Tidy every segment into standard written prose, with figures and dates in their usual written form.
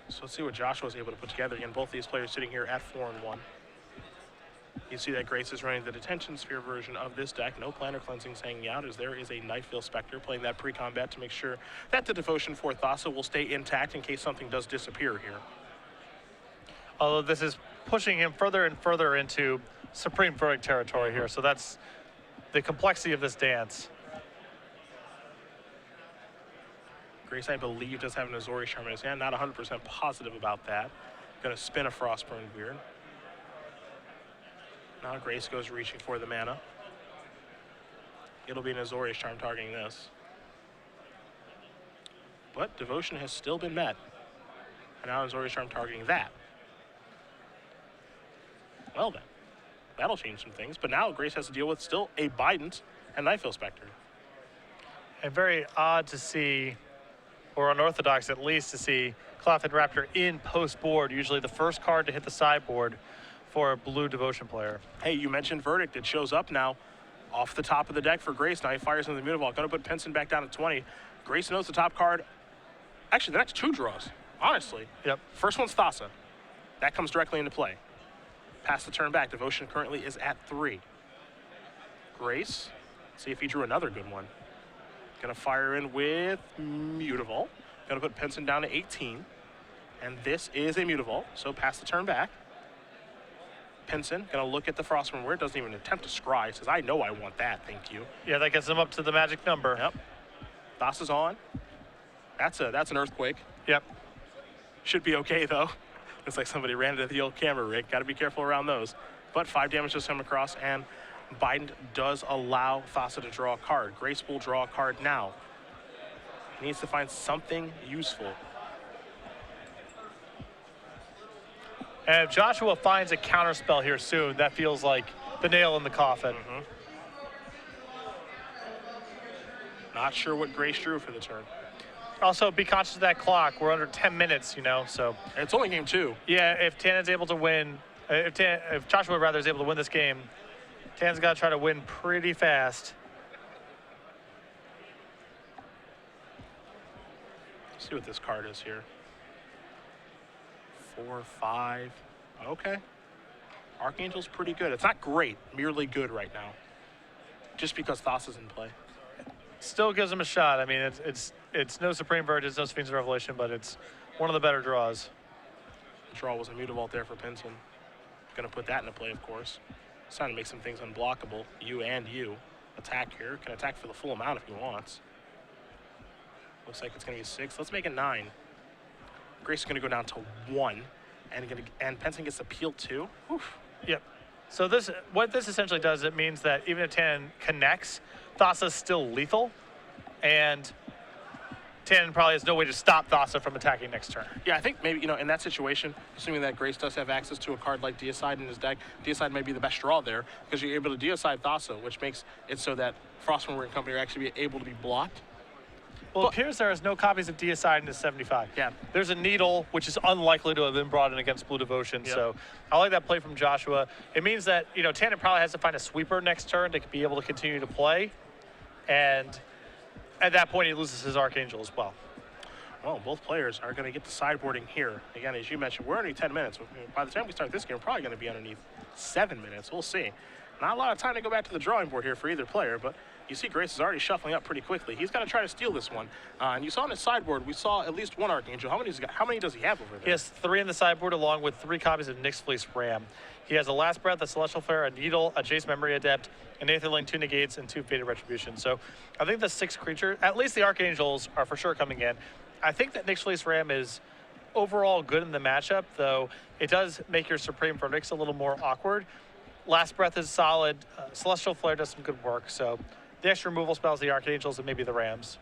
So let's see what Joshua was able to put together. Again, both these players sitting here at 4-1. You see that Grace is running the Detention Sphere version of this deck. No Planar Cleansings hanging out, as there is a Nightveil Spectre playing that pre-combat to make sure that the Devotion for Thassa will stay intact in case something does disappear here. Although this is pushing him further and further into Supreme Verdict territory here, so that's the complexity of this dance. Grace, I believe, does have an Azorius Charm in his hand. Not 100% positive about that. Going to spin a Frostburn Beard. Now Grace goes reaching for the mana. It'll be an Azorius Charm targeting this. But Devotion has still been met. And now Azorius Charm targeting that. Well then, that'll change some things. But now Grace has to deal with still a Bident and Nightveil Spectre. And very odd to see, or unorthodox at least, to see Cloudfed Raptor in post-board, usually the first card to hit the sideboard for a blue Devotion player. Hey, you mentioned Verdict. It shows up now off the top of the deck for Grace. Now he fires into the Mutavault. Going to put Pinson back down to 20. Grace knows the top card. Actually, the next two draws, honestly. Yep. First one's Thassa. That comes directly into play. Pass the turn back. Devotion currently is at 3. Grace, see if he drew another good one. Going to fire in with Mutavault. Going to put Pinson down to 18. And this is a Mutavault, so pass the turn back. Pinson going to look at the Frostburn where it doesn't even attempt to scry. Says, I know I want that, thank you. Yeah, that gets him up to the magic number. Yep. Thassa's on. That's an Earthquake. Yep. Should be okay, though. Looks like somebody ran into the old camera rig. Got to be careful around those. But 5 damage just come across, and Bident does allow Thassa to draw a card. Grace will draw a card now. He needs to find something useful. And if Joshua finds a counterspell here soon, that feels like the nail in the coffin. Not sure what Grace drew for the turn. Also, be conscious of that clock. We're under 10 minutes, you know, so. It's only game 2. Yeah, if Tannon's able to win, if Joshua rather is able to win this game, Tannon's got to try to win pretty fast. Let's see what this card is here. 4, 5. Okay. Archangel's pretty good. It's not great, merely good right now. Just because Thassa's in play. Still gives him a shot. I mean, it's no Supreme Verdict, it's no Sphinx of Revelation, but it's one of the better draws. The draw was a Mutavault there for Pinson. Gonna put that into play, of course. It's trying to make some things unblockable. You attack here. Can attack for the full amount if he wants. Looks like it's gonna be 6. Let's make it 9. Grace is gonna go down to 1, and Pinson gets appealed 2. Oof. Yep. So what this essentially does, it means that even if Tannon connects, Thassa's still lethal, and Tannon probably has no way to stop Thassa from attacking next turn. Yeah, I think maybe, you know, in that situation, assuming that Grace does have access to a card like Deicide in his deck, Deicide may be the best draw there, because you're able to Deicide Thassa, which makes it so that Frostburn and company are actually able to be blocked. Well, it appears there is no copies of Deicide in the 75. Yeah. There's a Needle, which is unlikely to have been brought in against Blue Devotion, Yep. so I like that play from Joshua. It means that, you know, Tannon probably has to find a sweeper next turn to be able to continue to play, and at that point, he loses his Archangel as well. Well, both players are going to get the sideboarding here. Again, as you mentioned, we're underneath 10 minutes. By the time we start this game, we're probably going to be underneath 7 minutes. We'll see. Not a lot of time to go back to the drawing board here for either player, but you see Grace is already shuffling up pretty quickly. He's going to try to steal this one. And you saw on his sideboard, we saw at least one Archangel. How many does he have over there? He has 3 in the sideboard along with 3 copies of Nyx's Fleece Ram. He has a Last Breath, a Celestial Flare, a Needle, a Jace Memory Adept, an Aetherling, 2 Negates, and 2 Fated Retribution. So I think the 6 creatures, at least the Archangels, are for sure coming in. I think that Nyx's Fleece Ram is overall good in the matchup, though it does make your Supreme Verdicts a little more awkward. Last Breath is solid. Celestial Flare does some good work, so the extra removal spells, the Archangels, and maybe the Rams.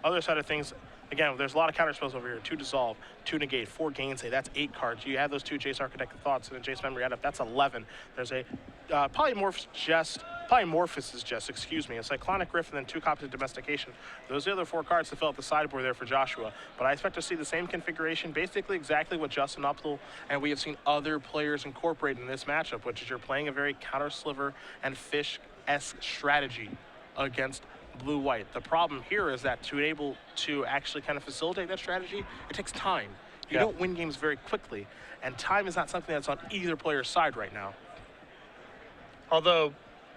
Other side of things, again, there's a lot of counter spells over here. 2 Dissolve, 2 Negate, 4 Gainsay. That's 8 cards. You add those 2 Jace Architect of Thoughts and a Jace Memory Adept. That's 11. There's a Polymorphosis Jest, excuse me, a Cyclonic Rift, and then 2 copies of Domestication. Those are the other 4 cards to fill out the sideboard there for Joshua. But I expect to see the same configuration, basically exactly what Justin Upthal and we have seen other players incorporate in this matchup, which is you're playing a very counter sliver and fish-esque strategy against blue-white. The problem here is that to be able to actually kind of facilitate that strategy, it takes time. You don't win games very quickly, and time is not something that's on either player's side right now. Although,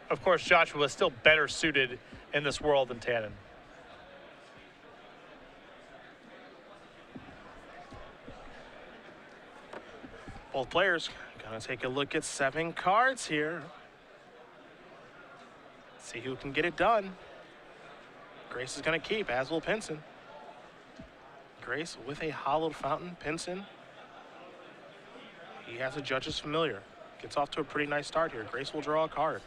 of course, Joshua is still better suited in this world than Tannon. Both players gonna take a look at 7 cards here. See who can get it done. Grace is gonna keep, as will Pinson. Grace with a hollowed fountain. Pinson, he has a Judge's Familiar. Gets off to a pretty nice start here. Grace will draw a card.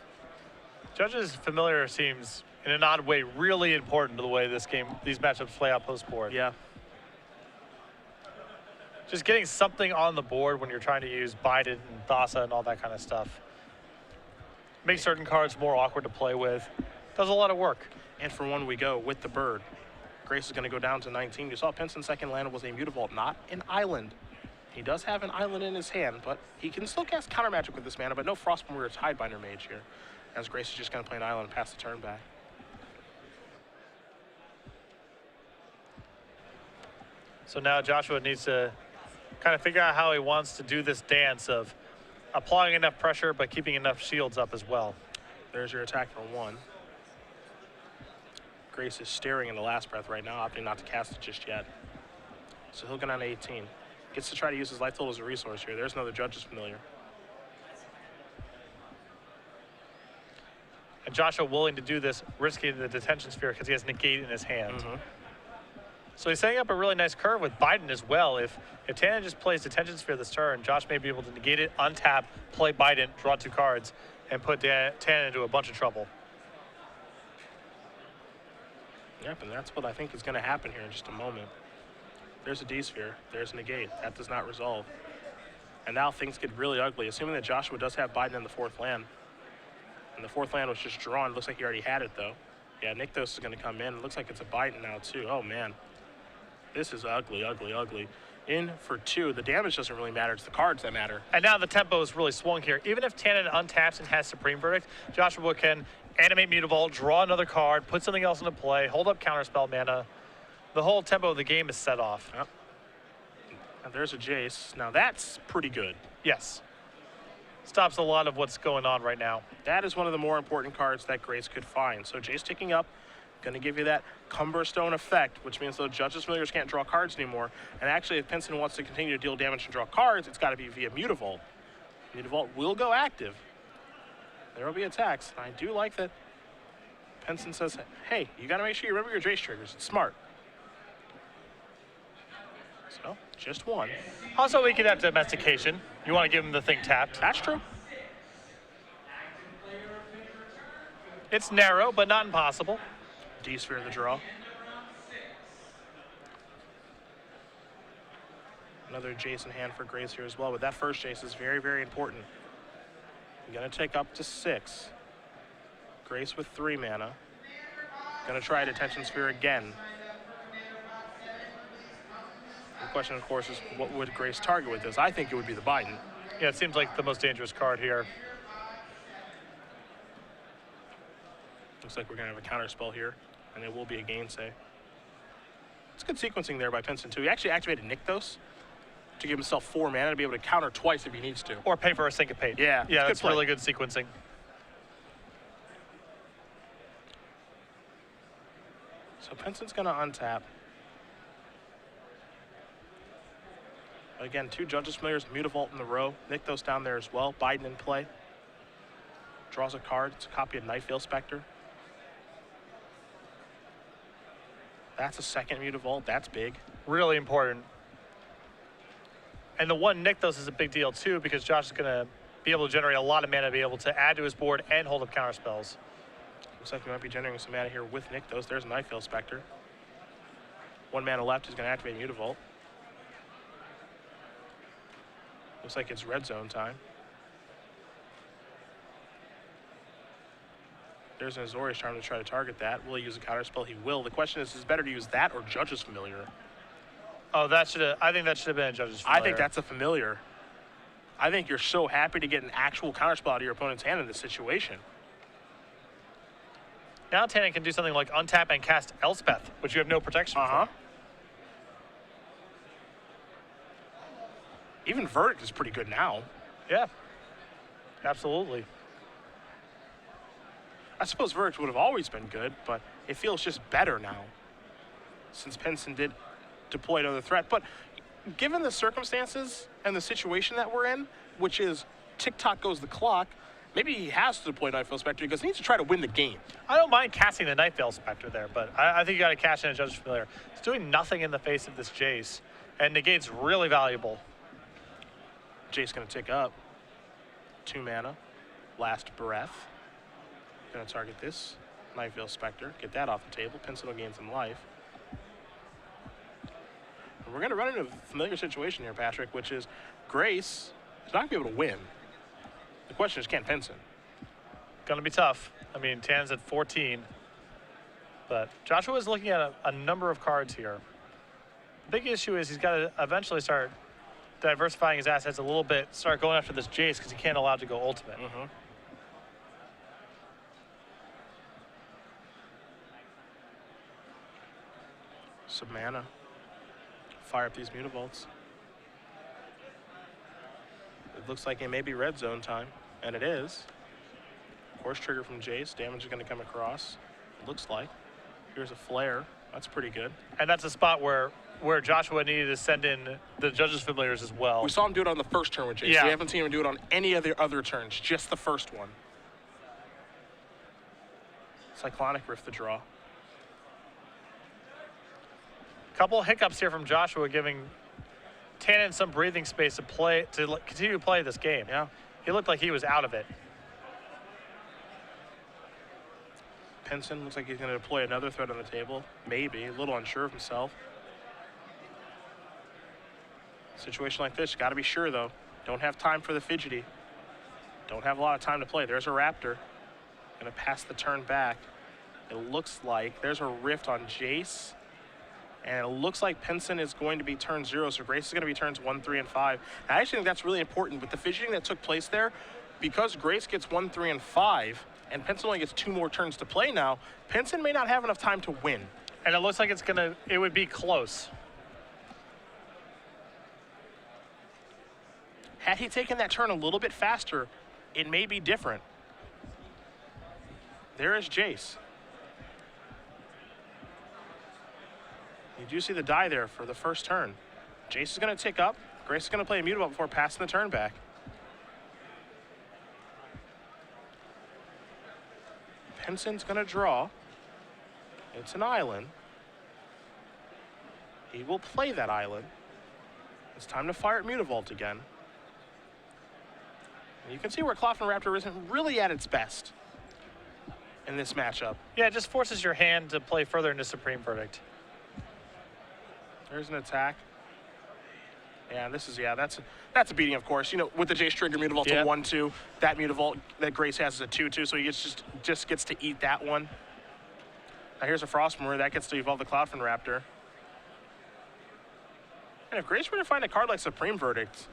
Judge's Familiar seems, in an odd way, really important to the way these matchups play out post-board. Yeah. Just getting something on the board when you're trying to use Biden and Thassa and all that kind of stuff. Makes certain cards more awkward to play with. Does a lot of work. And for one we go with the bird. Grace is going to go down to 19. You saw Pinson's second land was a Mutavault, not an island. He does have an island in his hand, but he can still cast counter magic with this mana, but no Frostborn or Tidebinder Mage here, as Grace is just going to play an island and pass the turn back. So now Joshua needs to kind of figure out how he wants to do this dance of applying enough pressure but keeping enough shields up as well. There's your attack for 1. Grace is staring in the last breath right now, opting not to cast it just yet. So he'll go down to 18. Gets to try to use his Life Total as a resource here. There's another Judge's Familiar. And Joshua willing to do this, risking the Detention Sphere because he has Negate in his hand. So he's setting up a really nice curve with Biden as well. If Tannon just plays Detention Sphere this turn, Josh may be able to negate it, untap, play Biden, draw 2 cards, and put Tannon into a bunch of trouble. Yep, and that's what I think is going to happen here in just a moment. There's a D-Sphere. There's Negate. That does not resolve. And now things get really ugly, assuming that Joshua does have Biden in the 4th land. And the 4th land was just drawn. Looks like he already had it, though. Yeah, Nykthos is going to come in. It looks like it's a Biden now, too. Oh, man. This is ugly, ugly, ugly. In for 2. The damage doesn't really matter. It's the cards that matter. And now the tempo is really swung here. Even if Tannon untaps and has Supreme Verdict, Joshua can animate Mutavault, draw another card, put something else into play, hold up counterspell mana. The whole tempo of the game is set off. Yep. And there's a Jace. Now that's pretty good. Yes. Stops a lot of what's going on right now. That is one of the more important cards that Grace could find. So Jace ticking up, going to give you that Cumberstone effect, which means those Judge's Familiars can't draw cards anymore. And actually, if Pinson wants to continue to deal damage and draw cards, it's got to be via Mutavault. Mutavault will go active. There will be attacks. I do like that Pinson says, hey, you got to make sure you remember your Jace triggers. It's smart. So, just 1. Also, we could have Domestication. You want to give him the thing tapped. That's true. It's narrow, but not impossible. D-Sphere the draw. Another Jace in hand for Grace here as well, but that first Jace is very, very important. You're going to take up to 6. Grace with 3 mana. Going to try a Detention Sphere again. The question, of course, is what would Grace target with this? I think it would be the Biden. Yeah, it seems like the most dangerous card here. Looks like we're going to have a counter spell here, and it will be a gainsay. It's good sequencing there by Pinson, too. He actually activated Nykthos to give himself 4 mana to be able to counter twice if he needs to. Or pay for a Syncopate. Yeah, yeah, that's really good sequencing. So Pinson's going to untap. Again, 2 Judge's Familiars, Mutavault in the row. Nykthos down there as well. Biden in play. Draws a card. It's a copy of Nightveil Spectre. That's a second Mutavault. That's big. Really important. And the 1 Nykthos is a big deal too, because Josh is going to be able to generate a lot of mana to be able to add to his board and hold up counter spells. Looks like we might be generating some mana here with Nykthos. There's Nightveil Spectre. 1 mana left. He's going to activate Mutavault. Looks like it's red zone time. There's an Azorius Charm to try to target that. Will he use a counter spell? He will. The question is it better to use that or Judge's Familiar? Oh, I think that should have been a Judge's Familiar. I think that's a Familiar. I think you're so happy to get an actual counter spell out of your opponent's hand in this situation. Now Tannon can do something like untap and cast Elspeth, which you have no protection for. Even Verdict is pretty good now. Yeah, absolutely. I suppose Verdict would have always been good, but it feels just better now since Pinson did deploy another threat. But given the circumstances and the situation that we're in, which is tick-tock goes the clock, maybe he has to deploy Night Veil Spectre because he needs to try to win the game. I don't mind casting the Night Veil Spectre there, but I think you got to cash in a Judge's Familiar. It's doing nothing in the face of this Jace, and Negate's really valuable. Jace going to tick up. 2 mana. Last Breath. Going to target this Night Veil Spectre. Get that off the table. Pinson will gain some life. And we're going to run into a familiar situation here, Patrick, which is Grace is not going to be able to win. The question is, can Pinson? Going to be tough. I mean, Tannon's at 14. But Joshua is looking at a number of cards here. The big issue is he's got to eventually start diversifying his assets a little bit, start going after this Jace because he can't allow it to go ultimate. Some mana. Fire up these Mutavaults. It looks like it may be red zone time, and it is. Course trigger from Jace. Damage is going to come across. It looks like. Here's a flare. That's pretty good. And that's a spot where Joshua needed to send in the Judge's Familiars as well. We saw him do it on the first turn with Jace. Yeah. We haven't seen him do it on any of the other turns, just the first one. Cyclonic Rift the draw. Couple hiccups here from Joshua, giving Tannon some breathing space to continue to play this game. Yeah. He looked like he was out of it. Pinson looks like he's going to deploy another threat on the table. Maybe. A little unsure of himself. Situation like this, got to be sure, though. Don't have time for the fidgety. Don't have a lot of time to play. There's a Raptor. Going to pass the turn back. It looks like there's a Rift on Jace. And it looks like Pinson is going to be turn 0, so Grace is going to be turns 1, 3, and 5. I actually think that's really important with the fidgeting that took place there. Because Grace gets 1, 3, and 5, and Pinson only gets 2 more turns to play now, Pinson may not have enough time to win. And it looks like it would be close. Had he taken that turn a little bit faster, it may be different. There is Jace. You do see the die there for the first turn. Jace is going to tick up. Grace is going to play a Mutavault before passing the turn back. Pinson's going to draw. It's an island. He will play that island. It's time to fire at Mutavault again. And you can see where Clothman Raptor isn't really at its best in this matchup. Yeah, it just forces your hand to play further into Supreme Verdict. There's an attack. Yeah, that's a beating, of course. You know, with the Jace trigger Mutavault to 1-2, that Mutavault that Grace has is a 2-2, so he just gets to eat that one. Now here's a Frostmourne that gets to evolve the Cloudfin Raptor. And if Grace were to find a card like Supreme Verdict,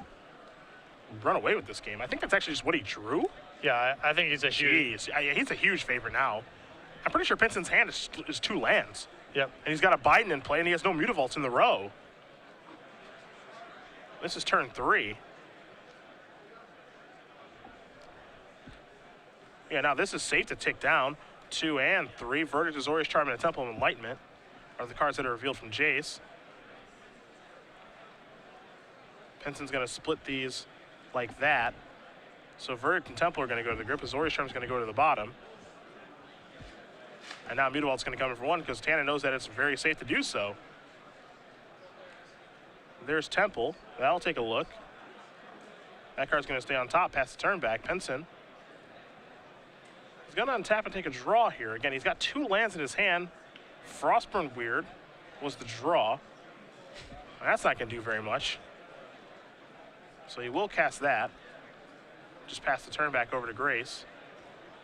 run away with this game. I think that's actually just what he drew. Yeah, I think he's a huge. He's a huge favorite now. I'm pretty sure Pinson's hand is 2 lands. Yep. And he's got a Biden in play, and he has no Mutavaults in the row. This is turn 3. Yeah, now this is safe to tick down. 2 and 3. Verdict, Azorius Charm, and a Temple of Enlightenment are the cards that are revealed from Jace. Pinson's going to split these like that. So Verdict and Temple are going to go to the grip. Azorius Charm is going to go to the bottom. And now Mutavault's going to come in for 1 because Tannon knows that it's very safe to do so. There's Temple. That'll take a look. That card's going to stay on top past the turn back. Pinson. He's going to untap and take a draw here. Again, he's got 2 lands in his hand. Frostburn Weird was the draw. That's not going to do very much. So he will cast that. Just pass the turn back over to Grace.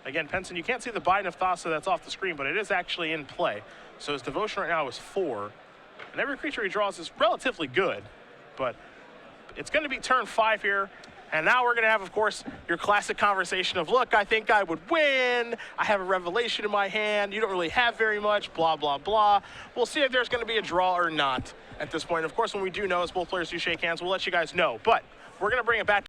Again, Pinson, you can't see the Biden of Thassa that's off the screen, but it is actually in play. So his devotion right now is 4. And every creature he draws is relatively good. But it's going to be turn 5 here. And now we're going to have, of course, your classic conversation of, look, I think I would win. I have a revelation in my hand. You don't really have very much, blah, blah, blah. We'll see if there's going to be a draw or not at this point. Of course, when we do know, as both players do shake hands, we'll let you guys know. But we're going to bring it back